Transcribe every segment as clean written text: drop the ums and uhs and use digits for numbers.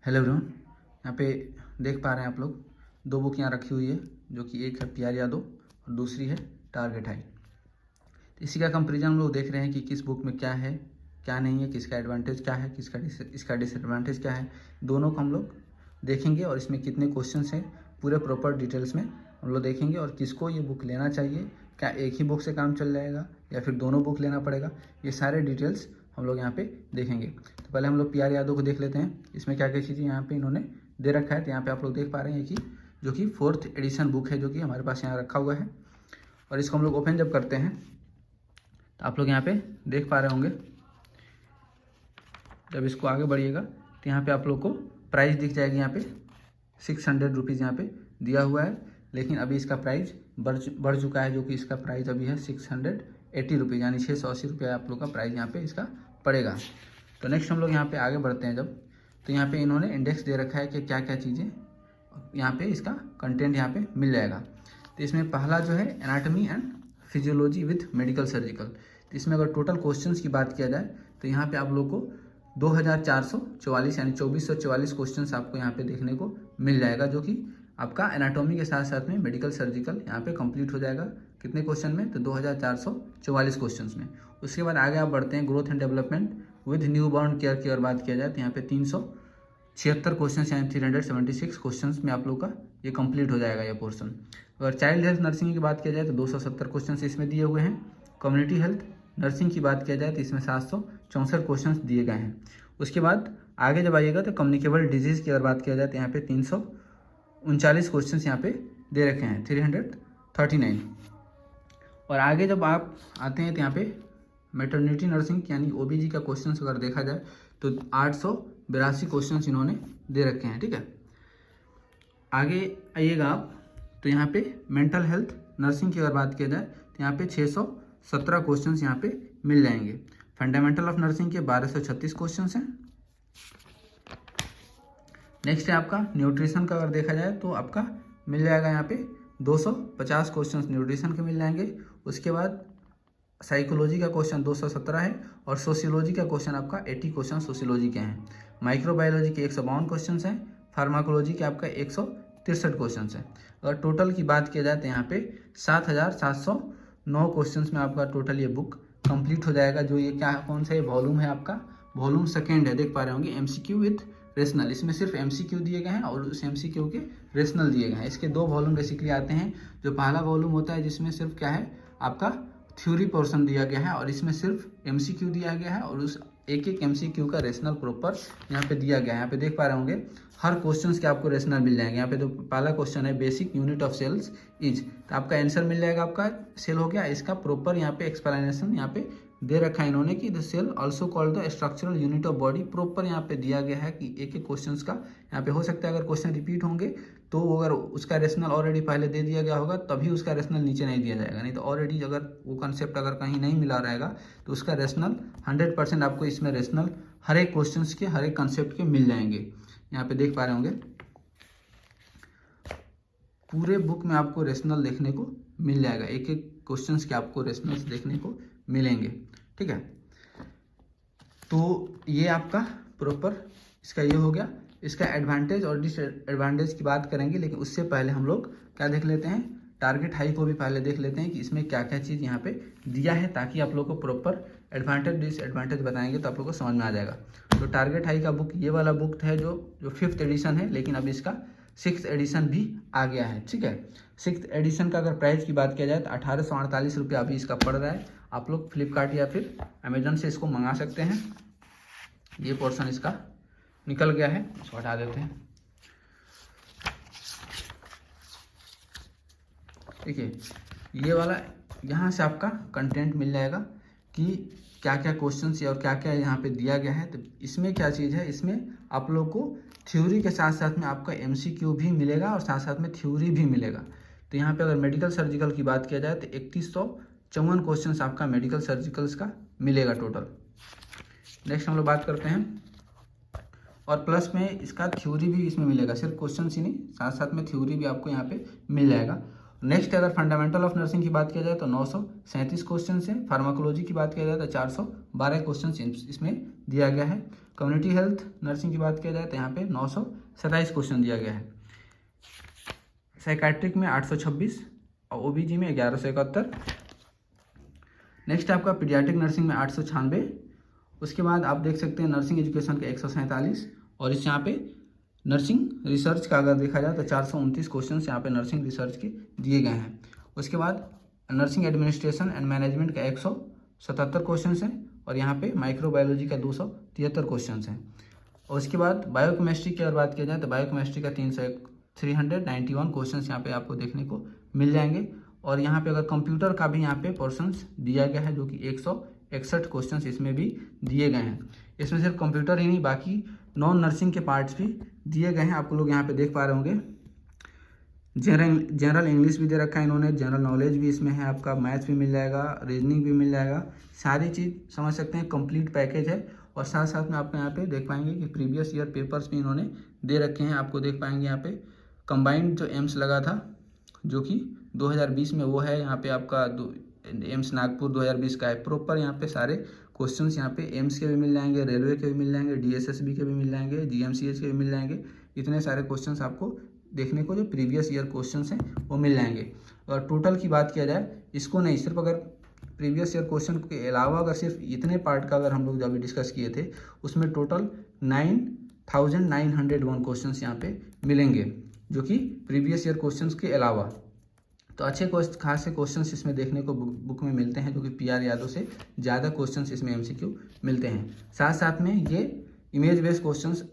Hello everyone, यहाँ पे देख पा रहे हैं आप लोग दो बुक यहाँ रखी हुई है, जो कि एक है पी आर यादव और दूसरी है टारगेट हाई। तो इसी का कंपेरिजन हम लोग देख रहे हैं कि किस बुक में क्या है क्या नहीं है, किसका एडवांटेज क्या है, इसका डिसएडवांटेज क्या है। दोनों को हम लोग देखेंगे और इसमें कितने क्वेश्चंस हैं पूरे प्रॉपर डिटेल्स में हम लोग देखेंगे, और किसको ये बुक लेना चाहिए, क्या एक ही बुक से काम चल जाएगा या फिर दोनों बुक लेना पड़ेगा, ये सारे डिटेल्स हम लोग यहाँ पे देखेंगे। तो पहले हम लोग पी आर यादव को देख लेते हैं, इसमें क्या क्या चीज़ें यहाँ पे इन्होंने दे रखा है। तो यहाँ पे आप लोग देख पा रहे हैं कि जो कि 4th एडिशन बुक है, जो कि हमारे पास यहाँ रखा हुआ है, और इसको हम लोग ओपन जब करते हैं तो आप लोग यहाँ पे देख पा रहे होंगे। जब इसको आगे बढ़िएगा तो यहाँ पे आप लोग को प्राइस दिख जाएगी, यहाँ पे 600 रुपीज़ यहाँ पे दिया हुआ है, लेकिन अभी इसका प्राइस बढ़ चुका है, जो कि इसका प्राइस अभी है 680 रुपीज़, यानी 680 रुपये आप लोग का प्राइस यहाँ पे इसका पड़ेगा। तो नेक्स्ट हम लोग यहाँ पे आगे बढ़ते हैं जब, तो यहाँ पे इन्होंने इंडेक्स दे रखा है कि क्या क्या चीज़ें यहाँ पे इसका कंटेंट यहाँ पे मिल जाएगा। तो इसमें पहला जो है anatomy and physiology with medical surgical. तो इसमें अगर टोटल क्वेश्चंस की बात किया जाए तो यहाँ पे आप लोग को 2444 यानी 2444 क्वेश्चंस आपको यहाँ पे देखने को मिल जाएगा, जो कि आपका एनाटॉमी के साथ साथ में मेडिकल सर्जिकल यहाँ पे कंप्लीट हो जाएगा। कितने क्वेश्चन में? तो 2444 क्वेश्चंस में। उसके बाद आगे आप बढ़ते हैं growth and development with new born care की अगर बात किया जाए तो यहाँ पे 376 क्वेश्चन यानी 376 क्वेश्चन में आप लोग का ये कंप्लीट हो जाएगा ये पोर्सन। अगर चाइल्ड हेल्थ नर्सिंग की बात किया जाए तो 270 क्वेश्चन इसमें दिए हुए हैं। कम्युनिटी हेल्थ नर्सिंग की बात किया जाए तो इसमें 764 क्वेश्चन दिए गए हैं। उसके बाद आगे जब आइएगा तो कम्युनिकेबल डिजीज़ की अगर बात किया जाए तो यहाँ पे 339 क्वेश्चन यहाँ पे दे रखे हैं, 339। और आगे जब आप आते हैं तो यहाँ पे मैटरनिटी नर्सिंग यानी ओबीजी का क्वेश्चन अगर देखा जाए तो 882 क्वेश्चन इन्होंने दे रखे हैं। ठीक है, आगे आइएगा आप तो यहाँ पे मेंटल हेल्थ नर्सिंग की अगर बात किया जाए तो यहाँ पे 617 क्वेश्चन यहाँ पे मिल जाएंगे। फंडामेंटल ऑफ नर्सिंग के 1236 क्वेश्चन हैं। नेक्स्ट है आपका न्यूट्रिशन का अगर देखा जाए तो आपका मिल जाएगा यहाँ पे 250 क्वेश्चन न्यूट्रिशन के मिल जाएंगे। उसके बाद साइकोलॉजी का क्वेश्चन 217 है, और सोशियोलॉजी का क्वेश्चन आपका 80 क्वेश्चन सोशियोलॉजी के हैं। माइक्रोबायोलॉजी के 152 क्वेश्चन हैं। फार्माकोलॉजी के आपका 163 क्वेश्चन हैं। अगर टोटल की बात किया जाए तो यहाँ पे 7709 क्वेश्चन में आपका टोटल ये बुक कंप्लीट हो जाएगा। जो ये क्या कौन सा ये वॉल्यूम है, आपका वॉल्यूम सेकेंड है, देख पा रहे होंगे, एमसीक्यू विथ रेशनल। इसमें सिर्फ एमसीक्यू दिए गए हैं और उस एमसीक्यू के रेशनल दिए गए हैं। इसके दो वॉल्यूम बेसिकली आते हैं। जो पहला वॉल्यूम होता है जिसमें सिर्फ क्या है आपका थ्योरी पोर्शन दिया गया है, और इसमें सिर्फ एमसीक्यू दिया गया है, और उस एक एक एमसीक्यू का रेशनल प्रॉपर यहाँ पे दिया गया है। यहाँ पे देख पा रहे होंगे हर क्वेश्चंस के आपको रेशनल मिल जाएंगे। यहाँ पे तो पहला क्वेश्चन है basic unit of cells is, तो आपका आंसर मिल जाएगा, आपका सेल हो गया। इसका प्रॉपर यहाँ पे एक्सप्लेनेशन यहाँ पे दे रखा है इन्होंने कि the cell also called the structural unit of body. Proper यहाँ पे दिया गया है कि एक एक क्वेश्चंस का यहाँ पे हो सकता है अगर क्वेश्चन रिपीट होंगे तो अगर उसका रेशनल ऑलरेडी पहले दे दिया गया होगा तभी उसका रेशनल नीचे नहीं दिया जाएगा, नहीं तो ऑलरेडी अगर वो कंसेप्ट अगर कहीं नहीं मिला रहेगा तो उसका रेशनल 100% आपको इसमें रेशनल हर एक क्वेश्चन के हर एक कंसेप्ट के मिल जाएंगे। यहाँ पे देख पा रहे होंगे पूरे बुक में आपको रेशनल देखने को मिल जाएगा, एक एक क्वेश्चंस के आपको रेशनल्स देखने को मिलेंगे। ठीक है, तो ये आपका प्रॉपर इसका ये हो गया। इसका एडवांटेज और डिसएडवांटेज की बात करेंगे, लेकिन उससे पहले हम लोग क्या देख लेते हैं, टारगेट हाई को भी पहले देख लेते हैं कि इसमें क्या क्या चीज़ यहाँ पे दिया है, ताकि आप लोग को प्रॉपर एडवांटेज डिसएडवांटेज बताएंगे तो आप लोग को समझ में आ जाएगा। तो टारगेट हाई का बुक ये वाला बुक है जो 5th एडिशन है, लेकिन अब इसका 6th एडिशन भी आ गया है। ठीक है, 6th एडिशन का अगर प्राइस की बात किया जाए तो 1848 रुपये अभी इसका पड़ रहा है। आप लोग फ्लिपकार्ट या फिर अमेजोन से इसको मंगा सकते हैं। ये पोर्शन इसका निकल गया है, इसको हटा देते हैं। ठीक है, ये वाला यहाँ से आपका कंटेंट मिल जाएगा कि क्या क्या क्वेश्चंस और क्या क्या यहाँ पे दिया गया है। तो इसमें क्या चीज़ है, इसमें आप लोग को थ्योरी के साथ साथ में आपका एमसीक्यू भी मिलेगा और साथ साथ में थ्योरी भी मिलेगा। तो यहाँ पे अगर मेडिकल सर्जिकल की बात किया जाए तो 3154 क्वेश्चन आपका मेडिकल सर्जिकल्स का मिलेगा टोटल। नेक्स्ट हम लोग बात करते हैं, और प्लस में इसका थ्योरी भी इसमें मिलेगा, सिर्फ क्वेश्चन ही नहीं, साथ साथ में थ्योरी भी आपको यहाँ पे मिल जाएगा। नेक्स्ट अगर फंडामेंटल ऑफ नर्सिंग की बात किया जाए तो 937 क्वेश्चन है। फार्माकोलॉजी की बात किया जाए तो 412 क्वेश्चन इसमें दिया गया है। कम्युनिटी हेल्थ नर्सिंग की बात किया जाए तो यहाँ पे 927 क्वेश्चन दिया गया है। साइकाट्रिक में 826 और ओबीजी में 1171। नेक्स्ट आपका पीडियाट्रिक नर्सिंग में 896। उसके बाद आप देख सकते हैं नर्सिंग एजुकेशन के 147 और इस यहाँ पे नर्सिंग रिसर्च का अगर देखा जाए तो 429 क्वेश्चन यहाँ पे नर्सिंग रिसर्च के दिए गए हैं। उसके बाद नर्सिंग एडमिनिस्ट्रेशन एंड मैनेजमेंट का 177 क्वेश्चन हैं और यहाँ पे माइक्रोबायोलॉजी का 273 क्वेश्चन हैं। और उसके बाद बायोकेमिस्ट्री की अगर बात किया जाए तो बायोकेमिस्ट्री का 391 क्वेश्चन यहाँ पे आपको देखने को मिल जाएंगे। और यहाँ पे अगर कंप्यूटर का भी यहाँ पे पोर्शंस दिया गया है जो कि 161 क्वेश्चन इसमें भी दिए गए हैं। इसमें सिर्फ कंप्यूटर ही नहीं बाकी नॉन नर्सिंग के पार्ट्स भी दिए गए हैं, आप लोग यहाँ पे देख पा रहे होंगे। जनरल इंग्लिश भी दे रखा है इन्होंने, जनरल नॉलेज भी इसमें है, आपका मैथ्स भी मिल जाएगा, रीजनिंग भी मिल जाएगा, सारी चीज़ समझ सकते हैं, कंप्लीट पैकेज है। और साथ साथ में आपको यहाँ पे देख पाएंगे कि प्रीवियस ईयर पेपर्स भी इन्होंने दे रखे हैं, आपको देख पाएंगे यहाँ पे कंबाइंड जो एम्स लगा था जो कि 2020 में वो है, यहाँ पे आपका एम्स नागपुर 2020 का है प्रॉपर। यहाँ पे सारे क्वेश्चंस यहाँ पे एम्स के भी मिल जाएंगे, रेलवे के भी मिल जाएंगे, DSSB के भी मिल जाएंगे, GMCH के भी मिल जाएंगे। इतने सारे क्वेश्चंस आपको देखने को जो प्रीवियस ईयर क्वेश्चंस हैं वो मिल जाएंगे। और टोटल की बात किया जाए इसको नहीं, सिर्फ अगर प्रीवियस ईयर क्वेश्चन के अलावा अगर सिर्फ इतने पार्ट का अगर हम लोग जो अभी डिस्कस किए थे उसमें टोटल 9,901 क्वेश्चन यहाँ पे मिलेंगे जो कि प्रीवियस ईयर क्वेश्चन के अलावा। तो अच्छे खासे क्वेश्चंस इसमें देखने को बुक में मिलते हैं जो कि PR यादव से ज़्यादा क्वेश्चंस इसमें MCQ मिलते हैं। साथ साथ में ये इमेज बेस्ड क्वेश्चंस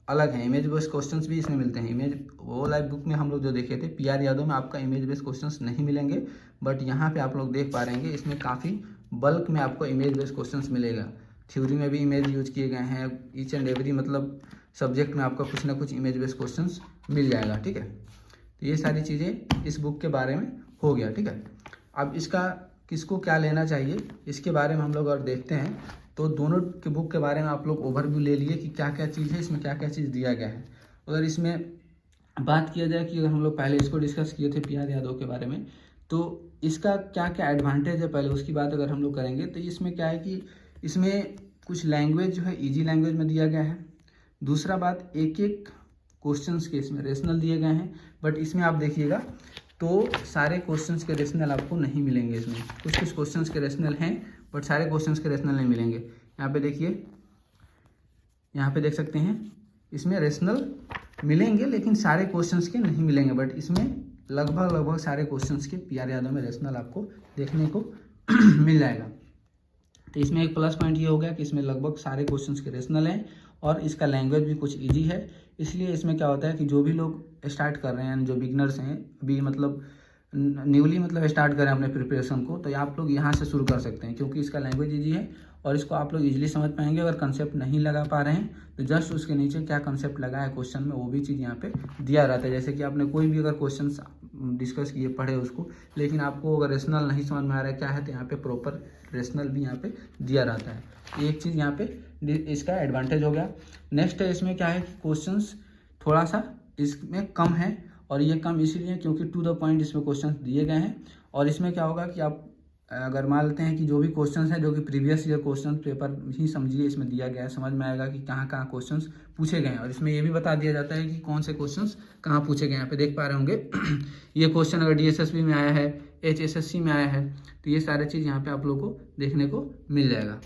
अलग हैं, इमेज बेस्ड क्वेश्चंस भी इसमें मिलते हैं। इमेज वो लाइव बुक में हम लोग जो देखे थे PR यादव में आपका इमेज बेस्ड क्वेश्चंस नहीं मिलेंगे, बट यहाँ पे आप लोग देख पा रहे हैं इसमें काफ़ी बल्क में आपको इमेज बेस्ड क्वेश्चंस मिलेगा। थ्योरी में भी इमेज यूज किए गए हैं, ईच एंड एवरी मतलब सब्जेक्ट में आपका कुछ ना कुछ इमेज बेस्ड क्वेश्चंस मिल जाएगा। ठीक है, तो ये सारी चीज़ें इस बुक के बारे में हो गया। ठीक है, अब इसका किसको क्या लेना चाहिए इसके बारे में हम लोग अगर देखते हैं तो दोनों के बुक के बारे में आप लोग ओवरव्यू ले लिए कि क्या क्या चीज़ है, इसमें क्या क्या चीज़ दिया गया है। अगर इसमें बात किया जाए कि अगर हम लोग पहले इसको डिस्कस किए थे PR यादव के बारे में, तो इसका क्या क्या एडवांटेज है पहले उसकी बात अगर हम लोग करेंगे तो इसमें क्या है कि इसमें कुछ लैंग्वेज जो है ईजी लैंग्वेज में दिया गया है। दूसरा बात एक एक क्वेश्चंस के इसमें रेशनल दिए गए हैं, बट इसमें आप देखिएगा तो सारे क्वेश्चंस के रेशनल आपको नहीं मिलेंगे। इसमें कुछ कुछ क्वेश्चंस के रेशनल हैं बट सारे क्वेश्चंस के रेशनल नहीं मिलेंगे। यहाँ पे देखिए, यहाँ पे देख सकते हैं इसमें रेशनल मिलेंगे लेकिन सारे क्वेश्चंस के नहीं मिलेंगे, बट इसमें लगभग सारे क्वेश्चंस के PR यादव में रेशनल आपको देखने को मिल जाएगा। तो इसमें एक प्लस पॉइंट ये हो गया कि इसमें लगभग सारे क्वेश्चंस के रेशनल हैं और इसका लैंग्वेज भी कुछ ईजी है। इसलिए इसमें क्या होता है कि जो भी लोग स्टार्ट कर रहे हैं, जो बिगनर्स हैं अभी मतलब न्यूली मतलब स्टार्ट करें अपने प्रिपरेशन को, तो आप लोग यहाँ से शुरू कर सकते हैं क्योंकि इसका लैंग्वेज ईजी है और इसको आप लोग इजीली समझ पाएंगे। अगर कंसेप्ट नहीं लगा पा रहे हैं तो जस्ट उसके नीचे क्या कंसेप्ट लगा है क्वेश्चन में वो भी चीज़ यहाँ पे दिया रहता है। जैसे कि आपने कोई भी अगर क्वेश्चन डिस्कस किए पढ़े उसको, लेकिन आपको अगर रेशनल नहीं समझ में आ रहा है क्या है तो यहाँ पे प्रॉपर रेशनल भी यहाँ पे दिया रहता है। एक चीज़ यहाँ पे इसका एडवांटेज हो गया। नेक्स्ट है इसमें क्या है कि क्वेश्चंस थोड़ा सा इसमें कम है और ये कम इसीलिए क्योंकि टू द पॉइंट इसमें क्वेश्चंस दिए गए हैं। और इसमें क्या होगा कि आप अगर मान लेते हैं कि जो भी क्वेश्चंस हैं जो कि प्रीवियस ईयर क्वेश्चन पेपर ही समझिए इसमें दिया गया है, समझ में आएगा कि कहाँ कहाँ क्वेश्चंस पूछे गए हैं। और इसमें ये भी बता दिया जाता है कि कौन से क्वेश्चंस कहाँ पूछे गए हैं। यहाँ पे देख पा रहे होंगे ये क्वेश्चन अगर DSSB में आया है, HSSC में आया है, तो ये सारे चीज़ यहाँ पे आप लोग को देखने को मिल जाएगा।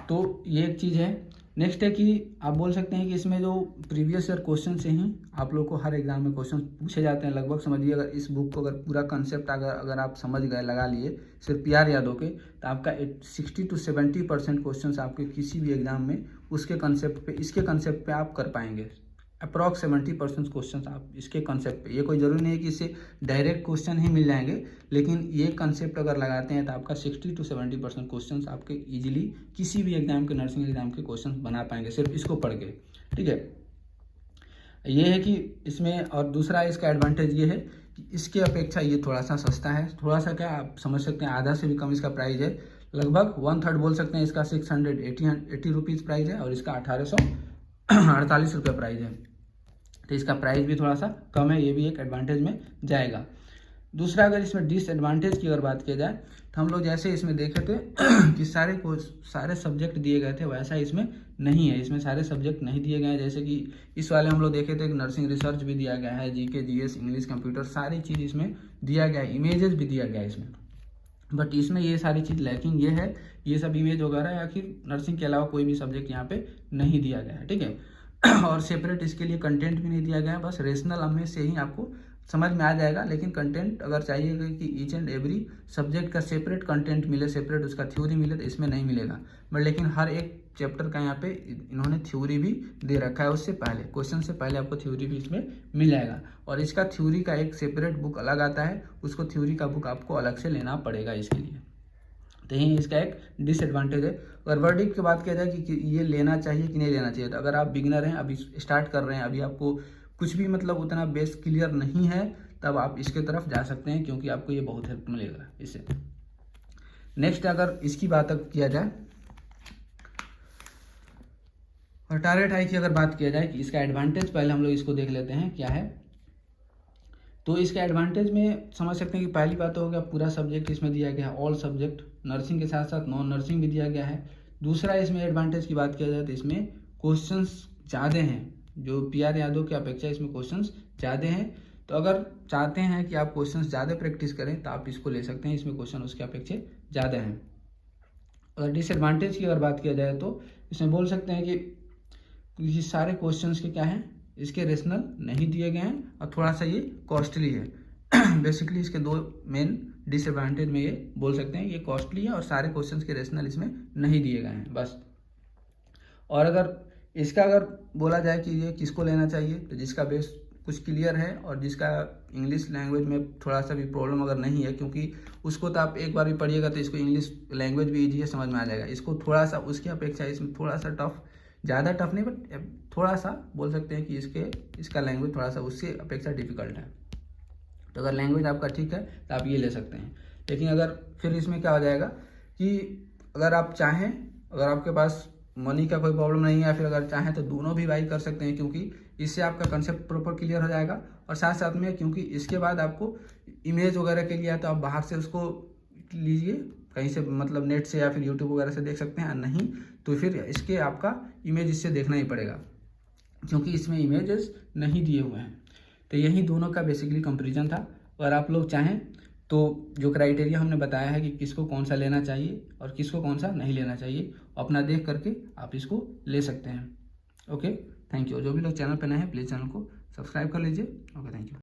तो ये एक चीज़ है। नेक्स्ट है कि आप बोल सकते हैं कि इसमें जो प्रीवियस ईयर क्वेश्चन से ही आप लोग को हर एग्जाम में क्वेश्चन पूछे जाते हैं लगभग। समझिए अगर इस बुक को अगर पूरा कंसेप्ट अगर आप समझ गए, लगा लिए सिर्फ PR यादव के, तो आपका 60 to 70% क्वेश्चन आपके किसी भी एग्जाम में उसके कंसेप्ट पे, इसके कंसेप्ट पे आप कर पाएंगे। अप्रॉक्स 70% क्वेश्चन आप इसके कंसेप्ट पे, ये कोई ज़रूरी नहीं है कि इससे डायरेक्ट क्वेश्चन ही मिल जाएंगे, लेकिन ये कंसेप्ट अगर लगाते हैं तो आपका 60 to 70% क्वेश्चन आपके इजीली किसी भी एग्जाम के, नर्सिंग एग्जाम के क्वेश्चन बना पाएंगे सिर्फ इसको पढ़ के। ठीक है, ये है कि इसमें। और दूसरा इसका एडवांटेज ये है कि इसके अपेक्षा ये थोड़ा सा सस्ता है। थोड़ा सा क्या आप समझ सकते हैं, आधा से भी कम इसका प्राइस है, लगभग 1/3 बोल सकते हैं। इसका 680 रुपीज़ प्राइस है और इसका 1848 रुपये प्राइस है। तो इसका प्राइस भी थोड़ा सा कम है, ये भी एक एडवांटेज में जाएगा। दूसरा अगर इसमें डिसएडवांटेज की अगर बात किया जाए तो हम लोग जैसे इसमें देखे थे कि सारे सब्जेक्ट दिए गए थे, वैसा इसमें नहीं है। इसमें सारे सब्जेक्ट नहीं दिए गए हैं। जैसे कि इस वाले हम लोग देखे थे कि नर्सिंग रिसर्च भी दिया गया है, जीके जीएस इंग्लिश कंप्यूटर सारी चीज़ इसमें दिया गया है, इमेजेस भी दिया गया है इसमें। बट इसमें ये सारी चीज़ लैकिंग ये है, ये सब इमेज वगैरह या फिर नर्सिंग के अलावा कोई भी सब्जेक्ट यहाँ पे नहीं दिया गया है, ठीक है। और सेपरेट इसके लिए कंटेंट भी नहीं दिया गया है, बस रेशनल में से ही आपको समझ में आ जाएगा। लेकिन कंटेंट अगर चाहिएगा कि ईच एंड एवरी सब्जेक्ट का सेपरेट कंटेंट मिले, सेपरेट उसका थ्योरी मिले, तो इसमें नहीं मिलेगा। बट लेकिन हर एक चैप्टर का यहाँ पे इन्होंने थ्योरी भी दे रखा है, उससे पहले क्वेश्चन से पहले आपको थ्योरी भी इसमें मिल जाएगा। और इसका थ्योरी का एक सेपरेट बुक अलग आता है, उसको थ्योरी का बुक आपको अलग से लेना पड़ेगा इसके लिए। तो यही इसका एक डिसएडवांटेज है। अगर वर्डिक्ट की बात किया जाए कि ये लेना चाहिए कि नहीं लेना चाहिए, तो अगर आप बिगिनर हैं, अभी स्टार्ट कर रहे हैं, अभी आपको कुछ भी मतलब उतना बेस क्लियर नहीं है, तब आप इसके तरफ जा सकते हैं, क्योंकि आपको ये बहुत हेल्प मिलेगा इससे। नेक्स्ट अगर इसकी बात किया जाए और टारगेट हाई की अगर बात किया जाए कि इसका एडवांटेज, पहले हम लोग इसको देख लेते हैं क्या है। तो इसका एडवांटेज में समझ सकते हैं कि पहली बात तो हो गया पूरा सब्जेक्ट इसमें दिया गया है, ऑल सब्जेक्ट, नर्सिंग के साथ साथ नॉन नर्सिंग भी दिया गया है। दूसरा इसमें एडवांटेज की बात किया जाए तो इसमें क्वेश्चंस ज़्यादा हैं, जो PR यादव की अपेक्षा इसमें क्वेश्चंस ज़्यादा हैं। तो अगर चाहते हैं कि आप क्वेश्चंस ज़्यादा प्रैक्टिस करें तो आप इसको ले सकते हैं, इसमें क्वेश्चन उसके अपेक्षा ज़्यादा हैं। अगर डिसएडवांटेज की अगर बात किया जाए तो इसमें बोल सकते हैं कि ये सारे क्वेश्चंस के क्या हैं, इसके रेशनल नहीं दिए गए हैं और थोड़ा सा ये कॉस्टली है। बेसिकली इसके दो मेन डिसएडवांटेज में ये बोल सकते हैं, ये कॉस्टली है और सारे क्वेश्चंस के रेशनल इसमें नहीं दिए गए हैं बस। और अगर इसका अगर बोला जाए कि ये किसको लेना चाहिए, तो जिसका बेस कुछ क्लियर है और जिसका इंग्लिश लैंग्वेज में थोड़ा सा भी प्रॉब्लम अगर नहीं है, क्योंकि उसको तो आप एक बार भी पढ़िएगा तो इसको इंग्लिश लैंग्वेज भी ईजी है, समझ में आ जाएगा। इसको थोड़ा सा उसकी अपेक्षा इसमें थोड़ा सा टफ, ज़्यादा टफ नहीं बट थोड़ा सा बोल सकते हैं कि इसका लैंग्वेज थोड़ा सा उससे अपेक्षा डिफिकल्ट है। तो अगर लैंग्वेज आपका ठीक है तो आप ये ले सकते हैं। लेकिन अगर फिर इसमें क्या हो जाएगा कि अगर आप चाहें, अगर आपके पास मनी का कोई प्रॉब्लम नहीं है, या फिर अगर चाहें तो दोनों भी बाई कर सकते हैं, क्योंकि इससे आपका कंसेप्ट प्रॉपर क्लियर हो जाएगा। और साथ साथ में क्योंकि इसके बाद आपको इमेज वगैरह के लिए तो आप बाहर से उसको लीजिए, कहीं से मतलब नेट से या फिर यूट्यूब वगैरह से देख सकते हैं, नहीं तो फिर इसके आपका इमेज इससे देखना ही पड़ेगा, क्योंकि इसमें इमेजेस नहीं दिए हुए हैं। तो यही दोनों का बेसिकली कंपैरिजन था। अगर आप लोग चाहें तो जो क्राइटेरिया हमने बताया है कि किसको कौन सा लेना चाहिए और किसको कौन सा नहीं लेना चाहिए, अपना देख करके आप इसको ले सकते हैं। Okay, thank you. जो भी लोग चैनल पर नए हैं प्लीज़ चैनल को सब्सक्राइब कर लीजिए। Okay, thank you.